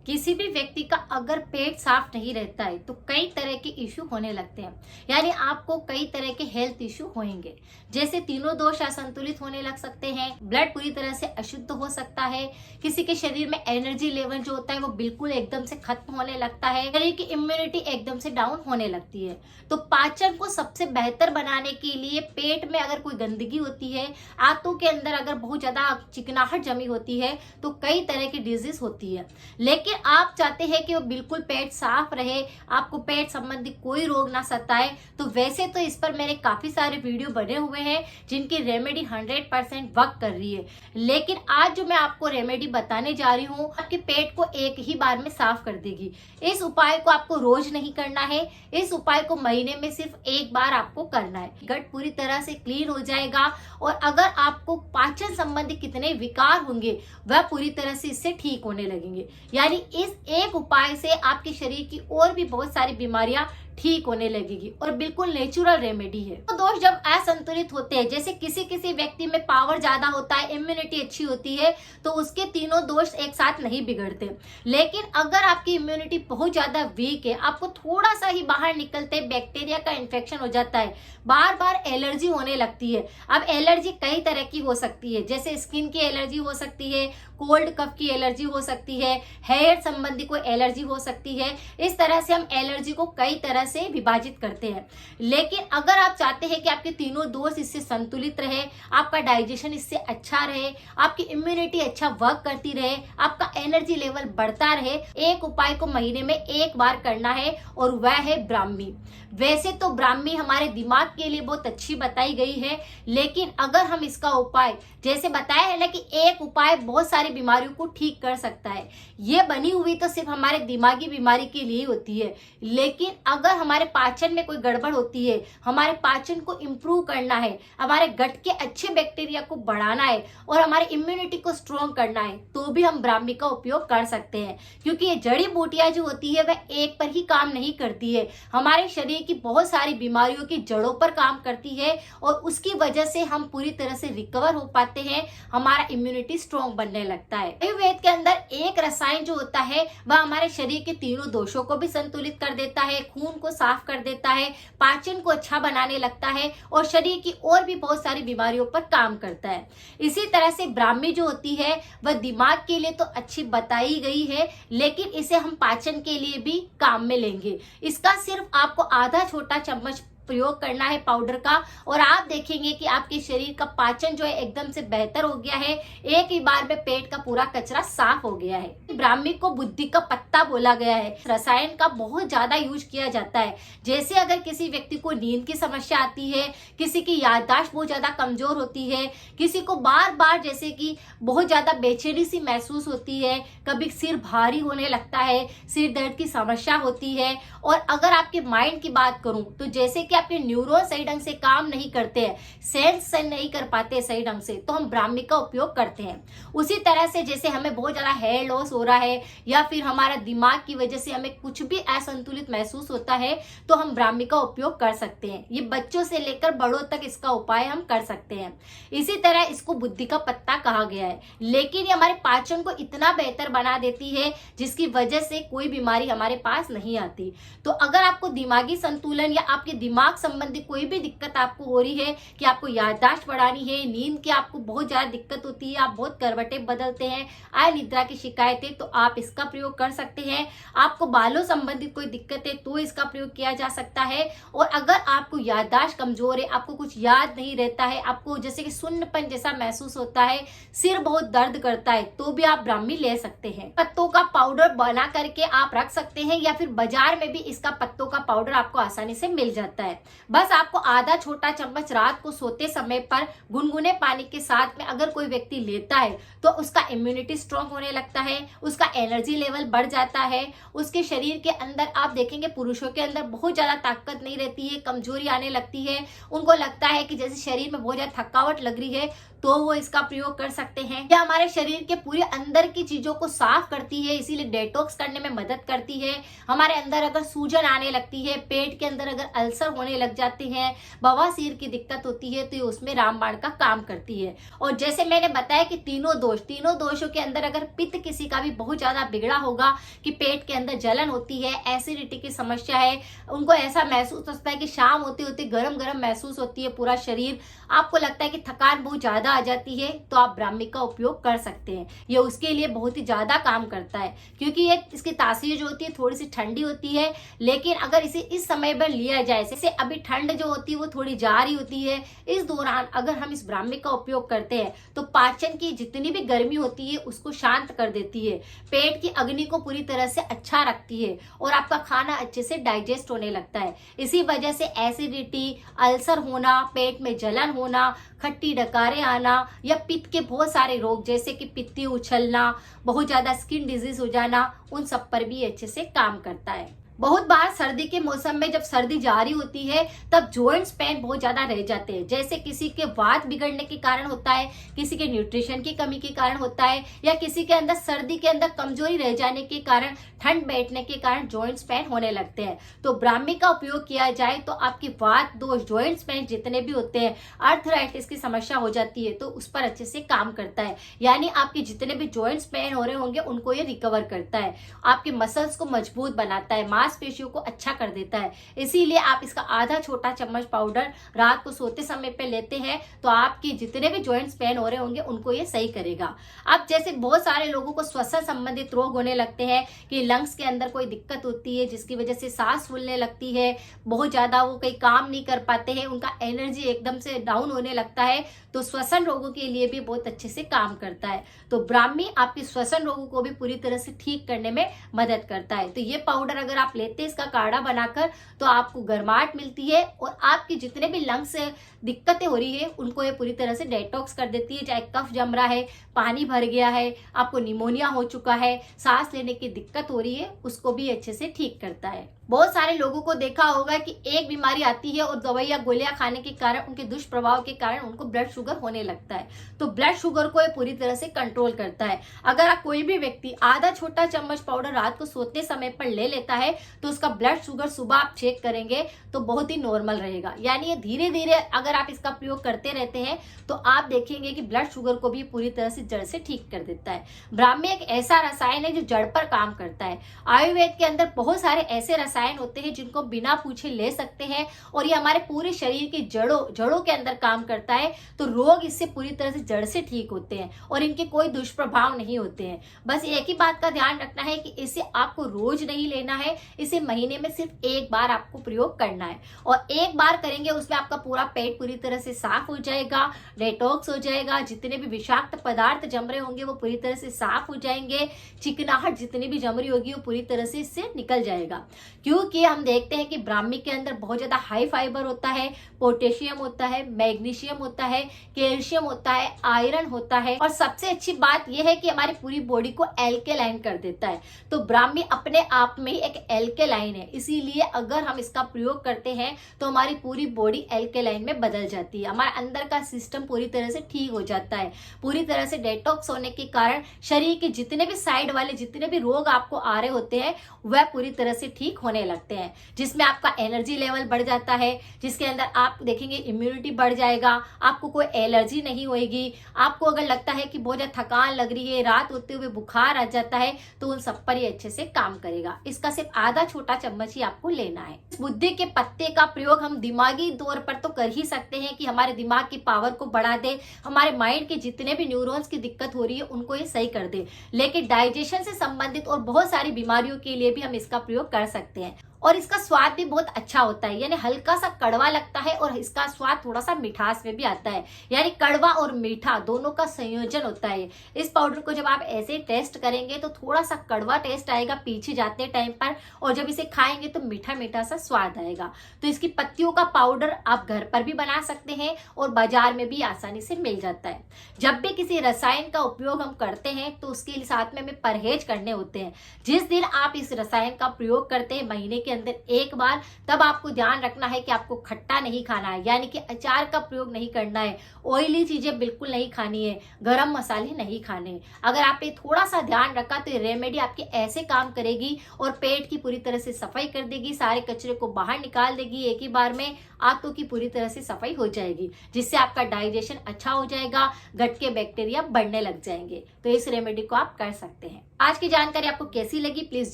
किसी भी व्यक्ति का अगर पेट साफ नहीं रहता है तो कई तरह के इश्यू होने लगते हैं। यानी आपको कई तरह के हेल्थ इश्यू होंगे, जैसे तीनों दोष असंतुलित होने लग सकते हैं, ब्लड पूरी तरह से अशुद्ध हो सकता है, किसी के शरीर में एनर्जी लेवल जो होता है वो बिल्कुल एकदम से खत्म होने लगता है, शरीर की इम्यूनिटी एकदम से डाउन होने लगती है। तो पाचन को सबसे बेहतर बनाने के लिए पेट में अगर कोई गंदगी होती है, आंतों के अंदर अगर बहुत ज्यादा चिकनाहट जमी होती है तो कई तरह की डिजीज होती है। लेकिन आप चाहते हैं कि वो बिल्कुल पेट साफ रहे, आपको पेट संबंधी कोई रोग ना सताए, तो वैसे तो इस पर मेरे काफी सारे वीडियो बने हुए हैं जिनकी रेमेडी 100% वर्क कर रही है। लेकिन आज जो मैं आपको रेमेडी बताने जा रही हूँ आपके पेट को एक ही बार में साफ कर देगी। इस उपाय को आपको रोज नहीं करना है, इस उपाय को महीने में सिर्फ एक बार आपको करना है। गट पूरी तरह से क्लीन हो जाएगा और अगर आपको पाचन संबंधी कितने विकार होंगे वह पूरी तरह से इससे ठीक होने लगेंगे। यानी इस एक उपाय से आपके शरीर की और भी बहुत सारी बीमारियां ठीक होने लगेगी और बिल्कुल नेचुरल रेमेडी है। तो दोष जब असंतुलित होते हैं, जैसे किसी किसी व्यक्ति में पावर ज्यादा होता है, इम्यूनिटी अच्छी होती है, तो उसके तीनों दोष एक साथ नहीं बिगड़ते। लेकिन अगर आपकी इम्यूनिटी बहुत ज्यादा वीक है, आपको थोड़ा सा ही बाहर निकलते बैक्टीरिया का इन्फेक्शन हो जाता है, बार बार एलर्जी होने लगती है। अब एलर्जी कई तरह की हो सकती है, जैसे स्किन की एलर्जी हो सकती है, कोल्ड कफ की एलर्जी हो सकती है, हेयर संबंधी कोई एलर्जी हो सकती है। इस तरह से हम एलर्जी को कई तरह से विभाजित करते हैं। लेकिन अगर आप चाहते हैं कि आपके तीनों दोष इससे संतुलित रहे, आपका डाइजेशन इससे अच्छा रहे, आपकी इम्यूनिटी अच्छा वर्क करती रहे, आपका एनर्जी लेवल बढ़ता रहे, एक उपाय को महीने में एक बार करना है और वह है ब्राह्मी। वैसे तो ब्राह्मी हमारे दिमाग के लिए बहुत अच्छी बताई गई है, लेकिन अगर हम इसका उपाय जैसे बताया है ना कि एक उपाय बहुत सारी बीमारियों को ठीक कर सकता है, ये बनी हुई तो सिर्फ हमारे दिमागी बीमारी के लिए होती है। लेकिन अगर हमारे पाचन में कोई गड़बड़ होती है, हमारे पाचन को इम्प्रूव करना है, हमारे गट के अच्छे बैक्टीरिया को बढ़ाना है और हमारी इम्यूनिटी को स्ट्रॉन्ग करना है, तो भी हम ब्राह्मी का उपयोग कर सकते हैं। क्योंकि ये जड़ी बूटियां जो होती है वह एक पर ही काम नहीं करती है, हमारे शरीर की बहुत सारी बीमारियों की जड़ों पर काम करती है और उसकी वजह से हम पूरी तरह से रिकवर हो पाते हैं, हमारा इम्यूनिटी स्ट्रॉन्ग बनने लगता है। आयुर्वेद के अंदर एक रसायन जो होता है वह हमारे शरीर के तीनों दोषों को भी संतुलित कर देता है, खून को साफ कर देता है, पाचन को अच्छा बनाने लगता है और शरीर की और भी बहुत सारी बीमारियों पर काम करता है। इसी तरह से ब्राह्मी जो होती है वह दिमाग के लिए तो अच्छी बताई गई है, लेकिन इसे हम पाचन के लिए भी काम में लेंगे। इसका सिर्फ आपको आधा छोटा चम्मच प्रयोग करना है पाउडर का और आप देखेंगे कि आपके शरीर का पाचन जो है एकदम से बेहतर हो गया है, एक ही बार में पेट का पूरा कचरा साफ हो गया है। ब्राह्मी को बुद्धि का पत्ता बोला गया है। रसायन का बहुत ज्यादा यूज किया जाता है। जैसे अगर किसी व्यक्ति को नींद की समस्या आती है, किसी की याददाश्त बहुत ज्यादा कमजोर होती है, किसी को बार बार जैसे कि बहुत ज्यादा बेचैनी सी महसूस होती है, कभी सिर भारी होने लगता है, सिर दर्द की समस्या होती है, और अगर आपके माइंड की बात करूं तो जैसे कि आपके न्यूरॉन सही ढंग से काम नहीं करते हैं, सेंस से नहीं कर पाते सही ढंग से, तो हम ब्राह्मी का उपयोग करते हैं। उसी तरह से जैसे हमें बहुत ज्यादा हेयर लॉस हो रहा है या फिर हमारा दिमाग की वजह से हमें कुछ भी असंतुलित महसूस होता है, तो हम ब्राह्मी का उपयोग कर सकते हैं। ये बच्चों से लेकर बड़ों तक इसका उपाय हम कर सकते हैं। इसी तरह इसको बुद्धि का पत्ता कहा गया है। लेकिन ये हमारे पाचन को इतना बेहतर बना देती है जिसकी वजह से कोई बीमारी हमारे पास नहीं आती। तो अगर आपको दिमागी संतुलन या आपके दिमाग संबंधी कोई भी दिक्कत आपको हो रही है कि आपको याददाश्त बढ़ानी है, नींद की आपको बहुत ज्यादा दिक्कत होती है, आप बहुत करवटें बदलते हैं, अनिद्रा की शिकायतें, तो आप इसका प्रयोग कर सकते हैं। आपको बालों संबंधित कोई दिक्कत है तो इसका प्रयोग किया जा सकता है। और अगर आपको याददाश्त कमजोर है, आपको कुछ याद नहीं रहता है, आपको जैसे कि सुन्नपन जैसा महसूस होता है, सिर बहुत दर्द करता है, तो भी आप ब्राह्मी ले सकते हैं। पत्तों का पाउडर बना करके आप रख सकते हैं या फिर बाजार में भी इसका पत्तों का पाउडर आपको आसानी से मिल जाता है। बस आपको आधा छोटा चम्मच रात को सोते समय पर गुनगुने पानी के साथ में अगर कोई व्यक्ति लेता है तो उसका इम्यूनिटी स्ट्रांग होने लगता है, उसका एनर्जी लेवल बढ़ जाता है, उसके शरीर के अंदर आप देखेंगे पुरुषों के अंदर बहुत ज्यादा ताकत नहीं रहती है, कमजोरी आने लगती है, उनको लगता है कि जैसे शरीर में बहुत ज्यादा थकावट लग रही है, तो वो इसका प्रयोग कर सकते हैं। यह हमारे शरीर के पूरे अंदर की चीजों को साफ करती है, इसीलिए डेटॉक्स करने में मदद करती है। हमारे अंदर अगर सूजन आने लगती है, पेट के अंदर अगर अल्सर होने लग जाते हैं, बवासीर की दिक्कत होती है, तो ये उसमें रामबाण का काम करती है। और जैसे मैंने बताया कि तीनों दोषों के अंदर अगर पित्त किसी का भी बहुत ज्यादा बिगड़ा होगा कि पेट के अंदर जलन होती है, एसिडिटी की समस्या है, उनको ऐसा महसूस होता है कि शाम होते होते गरम गरम महसूस होती है पूरा शरीर, आपको लगता है कि थकान बहुत ज्यादा आ जाती है, तो आप ब्राह्मी का उपयोग कर सकते हैं। ये उसके लिए बहुत ही ज्यादा काम करता है, क्योंकि ये इसकी तासीर जो होती है थोड़ी सी ठंडी होती है, लेकिन अगर इसे इस समय पर लिया जाए, जैसे अभी ठंड जो होती है वो थोड़ी जा रही होती है, इस दौरान अगर हम इस ब्राह्मी का उपयोग करते हैं तो पाचन की जितनी भी गर्मी होती है उसको शांत कर देती है, पेट की अग्नि को पूरी तरह से अच्छा रखती है और आपका खाना अच्छे से डाइजेस्ट होने लगता है। इसी वजह से एसिडिटी, अल्सर होना, पेट में जलन होना, खट्टी डकारें आना या पित्त के बहुत सारे रोग जैसे कि पित्ती उछलना, बहुत ज्यादा स्किन डिजीज हो जाना, उन सब पर भी अच्छे से काम करता है। बहुत बार सर्दी के मौसम में जब सर्दी जारी होती है तब जॉइंट्स पेन बहुत ज्यादा रह जाते हैं, जैसे किसी के वात बिगड़ने के कारण होता है, किसी के न्यूट्रिशन की कमी के कारण होता है, या किसी के अंदर सर्दी के अंदर कमजोरी रह जाने के कारण, ठंड बैठने के कारण जॉइंट्स पेन होने लगते हैं। तो ब्राह्मी का उपयोग किया जाए तो आपकी वात दोष, जॉइंट्स पेन जितने भी होते हैं, आर्थराइटिस की समस्या हो जाती है तो उस पर अच्छे से काम करता है। यानी आपके जितने भी जॉइंट्स पेन हो रहे होंगे उनको ये रिकवर करता है, आपके मसल्स को मजबूत बनाता है, मांसपेशियों को अच्छा कर देता है। इसीलिए आप इसका आधा छोटा चम्मच पाउडर रात को सोते समय पे लेते हैं तो आपके जितने भी जॉइंट्स पेन हो रहे होंगे उनको ये सही करेगा। अब जैसे बहुत सारे लोगों को श्वसन संबंधित रोग होने लगते हैं कि लंग्स के अंदर कोई दिक्कत होती है जिसकी वजह से सांस फूलने लगती है, बहुत ज्यादा वो कहीं काम नहीं कर पाते हैं, उनका एनर्जी एकदम से डाउन होने लगता है, तो श्वसन रोगों के लिए भी बहुत अच्छे से काम करता है। तो ब्राह्मी आपके श्वसन रोगों को भी पूरी तरह से ठीक करने में मदद करता है। तो ये पाउडर अगर आप लेते हैं इसका काढ़ा बनाकर तो आपको गर्माहट मिलती है और आपकी जितने भी लंग्स से दिक्कतें हो रही है उनको ये पूरी तरह से डेटॉक्स कर देती है। चाहे कफ जम रहा है, पानी भर गया है, आपको निमोनिया हो चुका है, सांस लेने की दिक्कत हो रही है, उसको भी अच्छे से ठीक करता है। बहुत सारे लोगों को देखा होगा कि एक बीमारी आती है और दवाइयां गोलियां खाने के कारण, उनके दुष्प्रभाव के कारण उनको ब्लड शुगर होने लगता है। तो ब्लड शुगर को ये पूरी तरह से कंट्रोल करता है। अगर आप कोई भी व्यक्ति आधा छोटा चम्मच पाउडर रात को सोते समय पर ले लेता है तो उसका ब्लड शुगर सुबह आप चेक करेंगे तो बहुत ही नॉर्मल रहेगा। यानी ये धीरे धीरे अगर आप इसका प्रयोग करते रहते हैं तो आप देखेंगे कि ब्लड शुगर को भी पूरी तरह से जड़ से ठीक कर देता है। ब्राह्मी एक ऐसा रसायन है जो जड़ पर काम करता है। आयुर्वेद के अंदर बहुत सारे ऐसे रसायन होते हैं जिनको बिना पूछे ले सकते हैं और ये हमारे पूरे शरीर की जड़ों के अंदर काम करता है, तो रोग इससे पूरी तरह से जड़ से ठीक होते हैं और इनके कोई दुष्प्रभाव नहीं होते हैं। बस एक ही बात का ध्यान रखना है कि इसे आपको रोज नहीं लेना है, इसे महीने में सिर्फ एक बार आपको प्रयोग करना है और एक बार करेंगे उसमें आपका पूरा पेट पूरी तरह से साफ हो जाएगा, डेटॉक्स हो जाएगा, जितने भी विषाक्त पदार्थ जम रहे होंगे वो पूरी तरह से साफ हो जाएंगे, चिकनाहट जितनी भी जम रही होगी वो पूरी तरह से इससे निकल जाएगा। क्योंकि हम देखते हैं कि ब्राह्मी के अंदर बहुत ज्यादा हाई फाइबर होता है, पोटेशियम होता है, मैग्नीशियम होता है, कैल्शियम होता है, आयरन होता है और सबसे अच्छी बात यह है कि हमारी पूरी बॉडी को एल्केलाइन कर देता है। तो ब्राह्मी अपने आप में ही एक एल्केलाइन है, इसीलिए अगर हम इसका प्रयोग करते हैं तो हमारी पूरी बॉडी एल्केलाइन में बदल जाती है, हमारे अंदर का सिस्टम पूरी तरह से ठीक हो जाता है। पूरी तरह से डेटॉक्स होने के कारण शरीर के जितने भी साइड वाले जितने भी रोग आपको आ रहे होते हैं वह पूरी तरह से ठीक होने लगते हैं, जिसमें आपका एनर्जी लेवल बढ़ जाता है, जिसके अंदर आप देखेंगे इम्यूनिटी बढ़ जाएगा, आपको कोई एलर्जी नहीं होगी। आपको अगर लगता है कि बहुत ज्यादा थकान लग रही है, रात होते हुए बुखार आ जाता है, तो उन सब पर ये अच्छे से काम करेगा। इसका सिर्फ आधा छोटा चम्मच ही आपको लेना है। बुद्धि के पत्ते का प्रयोग हम दिमागी तौर पर तो कर ही सकते हैं कि हमारे दिमाग की पावर को बढ़ा दे, हमारे माइंड के जितने भी न्यूरॉन्स की दिक्कत हो रही है उनको ये सही कर दे, लेकिन डाइजेशन से संबंधित और बहुत सारी बीमारियों के लिए भी हम इसका प्रयोग कर सकते हैं। और इसका स्वाद भी बहुत अच्छा होता है, यानी हल्का सा कड़वा लगता है और इसका स्वाद थोड़ा सा मिठास में भी आता है, यानी कड़वा और मीठा दोनों का संयोजन होता है। इस पाउडर को जब आप ऐसे टेस्ट करेंगे तो थोड़ा सा कड़वा टेस्ट आएगा पीछे जाते टाइम पर, और जब इसे खाएंगे तो मीठा मीठा सा स्वाद आएगा। तो इसकी पत्तियों का पाउडर आप घर पर भी बना सकते हैं और बाजार में भी आसानी से मिल जाता है। जब भी किसी रसायन का उपयोग हम करते हैं तो उसके साथ में हमें परहेज करने होते हैं। जिस दिन आप इस रसायन का प्रयोग करते हैं महीने के के अंदर एक बार। तब आपको ध्यान रखना है कि आपको खट्टा नहीं खाना है, यानी कि अचार का प्रयोग नहीं करना है, ऑयली चीजें बिल्कुल नहीं खानी है, गरम मसाले नहीं खाने। अगर आपने थोड़ा सा ध्यान रखा तो ये रेमेडी आपके ऐसे काम करेगी और पेट की पूरी तरह से सफाई कर देगी, सारे कचरे को बाहर निकाल देगी। एक ही बार में आंतों की पूरी तरह से सफाई हो जाएगी, जिससे आपका डाइजेशन अच्छा हो जाएगा, गट के बैक्टीरिया बढ़ने लग जाएंगे। तो इस रेमेडी को आप कर सकते हैं। आज की जानकारी आपको कैसी लगी प्लीज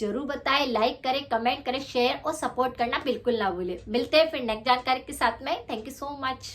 जरूर बताएं, लाइक करें, कमेंट करें, शेयर और सपोर्ट करना बिल्कुल ना भूलें। मिलते हैं फिर नेक्स्ट जानकारी के साथ में। Thank you so much.